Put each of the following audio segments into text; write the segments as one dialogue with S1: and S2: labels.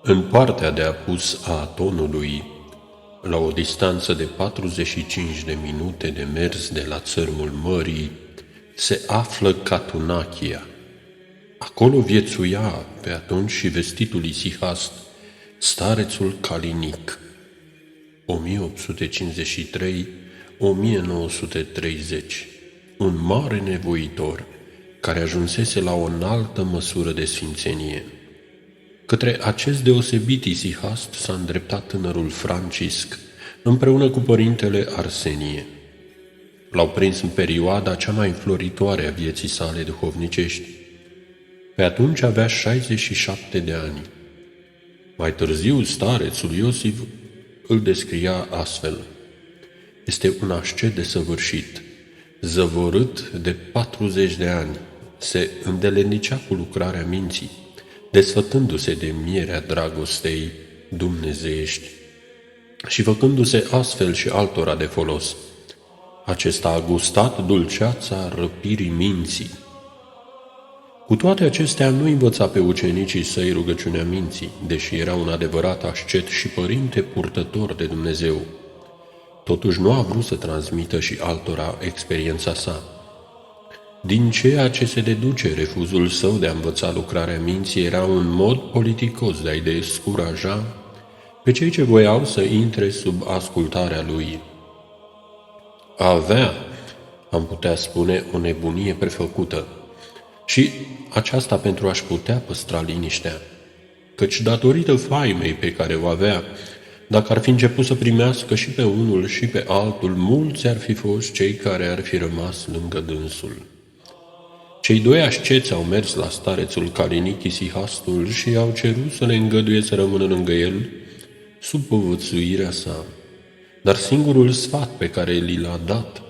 S1: În partea de apus a Atonului, la o distanță de 45 de minute de mers de la țărmul mării, se află Catunachia. Acolo viețuia pe atunci și vestitul isihast, starețul Calinic, 1853-1930, un mare nevoitor care ajunsese la o înaltă măsură de sfințenie. Către acest deosebit isihast s-a îndreptat tânărul Francisc, împreună cu părintele Arsenie. L-au prins în perioada cea mai înfloritoare a vieții sale duhovnicești. Pe atunci avea 67 de ani. Mai târziu, starețul Iosif îl descria astfel: este un ascet desăvârșit, zăvorât de 40 de ani, se îndeletnicea cu lucrarea minții, desfătându-se de mierea dragostei dumnezeiești și făcându-se astfel și altora de folos. Acesta a gustat dulceața răpirii minții. Cu toate acestea nu învăța pe ucenicii săi rugăciunea minții, deși era un adevărat ascet și părinte purtător de Dumnezeu. Totuși nu a vrut să transmită și altora experiența sa. Din ceea ce se deduce, refuzul său de a învăța lucrarea minții era un mod politicos de a-i descuraja pe cei ce voiau să intre sub ascultarea lui. Avea, am putea spune, o nebunie prefăcută, și aceasta pentru a-și putea păstra liniștea, căci datorită faimei pe care o avea, dacă ar fi început să primească și pe unul și pe altul, mulți ar fi fost cei care ar fi rămas lângă dânsul. Cei doi asceți au mers la starețul Calinic isihastul și i-au cerut să le îngăduie să rămână lângă el sub povățuirea sa. Dar singurul sfat pe care li l-a dat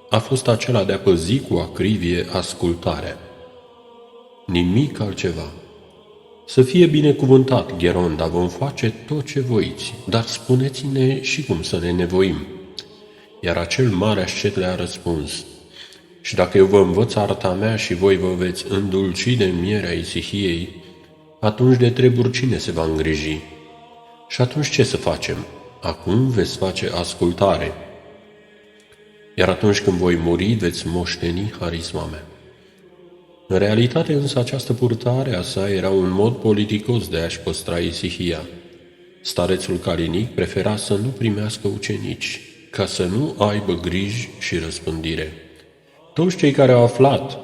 S1: a fost acela de a păzi cu acrivie ascultarea. Nimic altceva. Să fie binecuvântat, Gheronda, vom face tot ce voiți, dar spuneți-ne și cum să ne nevoim. Iar acel mare ascet le-a răspuns: și dacă eu vă învăț arta mea și voi vă veți îndulci de mierea isihiei, atunci de treburi cine se va îngriji? Și atunci ce să facem? Acum veți face ascultare. Iar atunci când voi muri, veți moșteni harisma mea. În realitate însă această purtare a sa era un mod politicos de a-și păstra isihia. Starețul Calinic prefera să nu primească ucenici, ca să nu aibă griji și răspândire. Toți cei care au aflat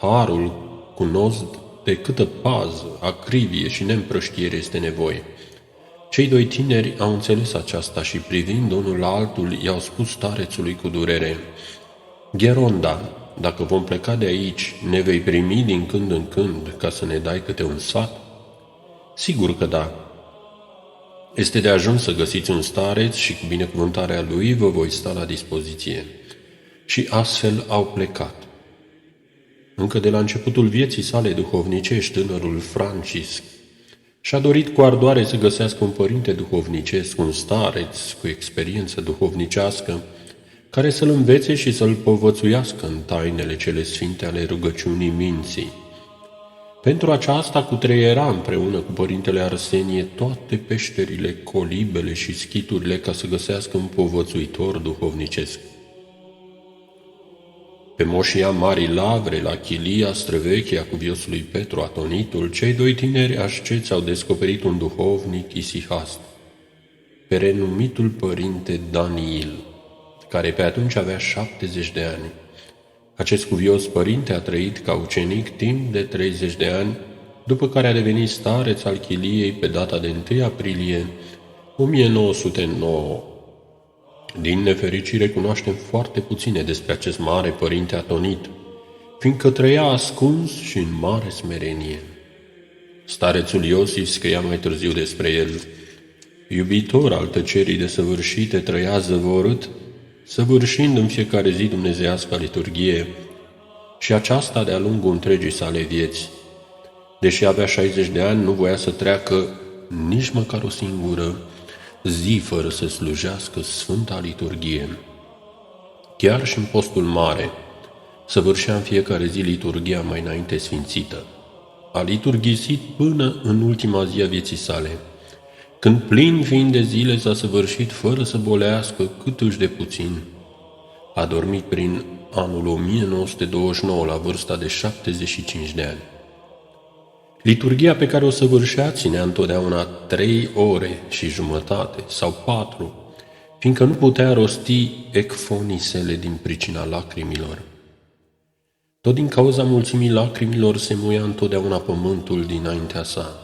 S1: harul cunosc de câtă pază, acrivie și neîmprăștiere este nevoie. Cei doi tineri au înțeles aceasta și, privind unul la altul, i-au spus starețului cu durere: Gheronda, dacă vom pleca de aici, ne vei primi din când în când ca să ne dai câte un sfat? Sigur că da. Este de ajuns să găsiți un stareț și cu binecuvântarea lui vă voi sta la dispoziție. Și astfel au plecat. Încă de la începutul vieții sale duhovnicești, tânărul Francisc și-a dorit cu ardoare să găsească un părinte duhovnicesc, un stareț cu experiență duhovnicească, care să-l învețe și să-l povățuiască în tainele cele sfinte ale rugăciunii minții. Pentru aceasta cutreiera împreună cu părintele Arsenie toate peșterile, colibele și schiturile ca să găsească un povățuitor duhovnicesc. Pe moșia Marii Lavre, la chilia străvechea cuviosului Petru Atonitul, cei doi tineri asceți au descoperit un duhovnic isihast, pe renumitul părinte Daniil, care pe atunci avea 70 de ani. Acest cuvios părinte a trăit ca ucenic timp de 30 de ani, după care a devenit stareț al chiliei pe data de 1 aprilie 1909. Din nefericire cunoaștem foarte puține despre acest mare părinte atonit, fiindcă trăia ascuns și în mare smerenie. Starețul Iosif scria mai târziu despre el: iubitor al tăcerii desăvârșite, trăia zăvorât, săvârșind în fiecare zi dumnezeiasca liturghie, și aceasta de-a lungul întregii sale vieți. Deși avea 60 de ani, nu voia să treacă nici măcar o singură zi fără să slujească Sfânta Liturghie. Chiar și în postul mare, săvârșea în fiecare zi liturghia mai înainte sfințită. A liturghisit până în ultima zi a vieții sale când plin fiind de zile s-a săvârșit fără să bolească câtuși de puțin. A dormit prin anul 1929 la vârsta de 75 de ani. Liturghia pe care o săvârșea ținea întotdeauna 3 ore și jumătate sau 4, fiindcă nu putea rosti ecfonisele din pricina lacrimilor. Tot din cauza mulțimii lacrimilor se muia întotdeauna pământul dinaintea sa.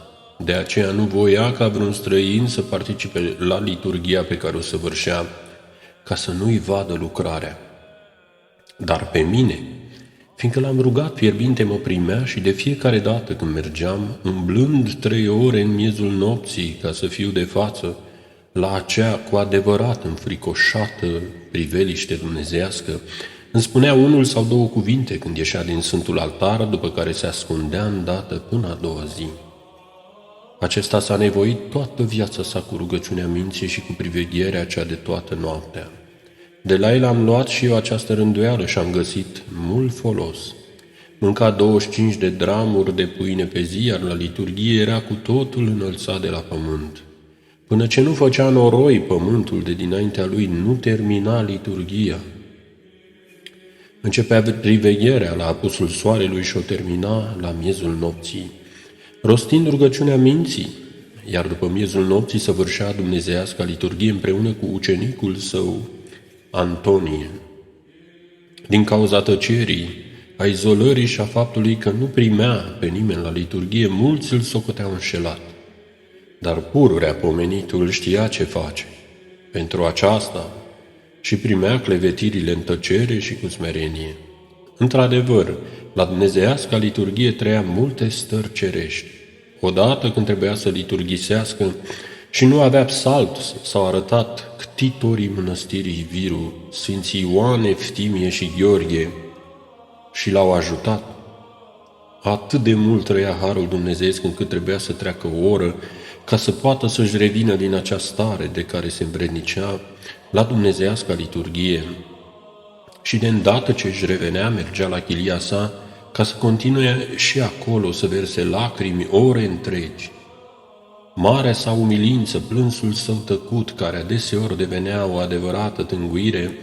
S1: De aceea nu voia ca vreun străin să participe la liturghia pe care o săvârșea, ca să nu-i vadă lucrarea. Dar pe mine, fiindcă l-am rugat fierbinte, mă primea și de fiecare dată când mergeam, umblând 3 ore în miezul nopții ca să fiu de față la acea cu adevărat înfricoșată priveliște dumnezeiască, îmi spunea 1 sau 2 cuvinte când ieșea din Sfântul Altar, după care se ascundea îndată până a doua zi. Acesta s-a nevoit toată viața sa cu rugăciunea minții și cu privegherea cea de toată noaptea. De la el am luat și eu această rânduială și am găsit mult folos. Mânca 25 de dramuri de pâine pe zi, iar la liturghie era cu totul înălțat de la pământ. Până ce nu făcea noroi pământul de dinaintea lui, nu termina liturghia. Începea privegherea la apusul soarelui și o termina la miezul nopții, rostind rugăciunea minții, iar după miezul nopții săvârșea dumnezeiasca liturghie împreună cu ucenicul său, Antonie. Din cauza tăcerii, a izolării și a faptului că nu primea pe nimeni la liturghie, mulți îl socoteau înșelat. Dar pururea pomenitul știa ce face. Pentru aceasta și primea clevetirile în tăcere și cu smerenie. Într-adevăr, la dumnezeiasca liturghie trăia multe stări cerești. Odată când trebuia să liturghisească și nu avea psalt, s-au arătat ctitorii mănăstirii Viru, Sfinții Ioan, Eftimie și Gheorghe, și l-au ajutat. Atât de mult trăia harul dumnezeiesc încât trebuia să treacă o oră ca să poată să-și revină din acea stare de care se învrednicea la dumnezeiasca liturghie. Și de îndată ce își revenea, mergea la chilia sa ca să continue și acolo să verse lacrimi ore întregi. Marea sa umilință, plânsul său tăcut, care adeseori devenea o adevărată tânguire,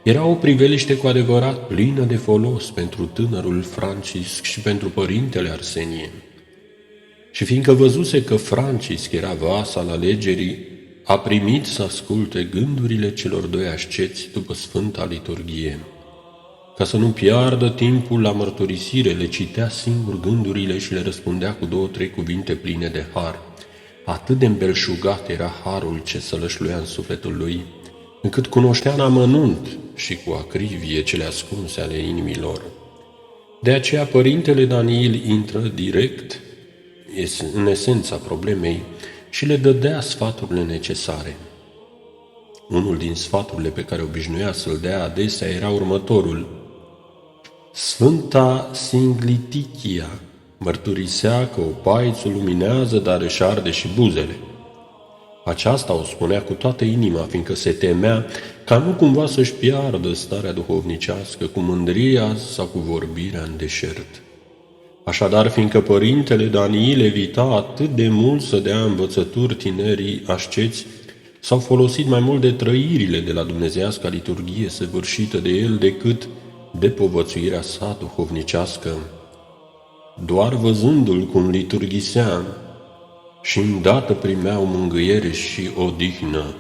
S1: era o priveliște cu adevărat plină de folos pentru tânărul Francisc și pentru părintele Arsenie. Și fiindcă văzuse că Francisc era vas al alegerii, a primit să asculte gândurile celor 2 asceți după Sfânta Liturghie. Ca să nu piardă timpul la mărturisire, le citea singur gândurile și le răspundea cu 2-3 cuvinte pline de har. Atât de îmbelșugat era harul ce sălășluia în sufletul lui, încât cunoștea în amănunt și cu acrivie cele ascunse ale inimilor. De aceea părintele Daniil intră direct în esența problemei și le dădea sfaturile necesare. Unul din sfaturile pe care obișnuia să-l dea adesea era următorul: Sfânta Singlitichia mărturisea că opaițul luminează, dar își arde și buzele. Aceasta o spunea cu toată inima, fiindcă se temea ca nu cumva să-și piardă starea duhovnicească cu mândria sau cu vorbirea în deșert. Așadar, fiindcă părintele Daniil evita atât de mult să dea învățături tinerii asceți, s-au folosit mai mult de trăirile de la dumnezeiasca liturghie săvârșită de el decât de povățuirea sa duhovnicească. Doar văzându-l cum liturghisea și îndată primeau mângâiere și odihnă.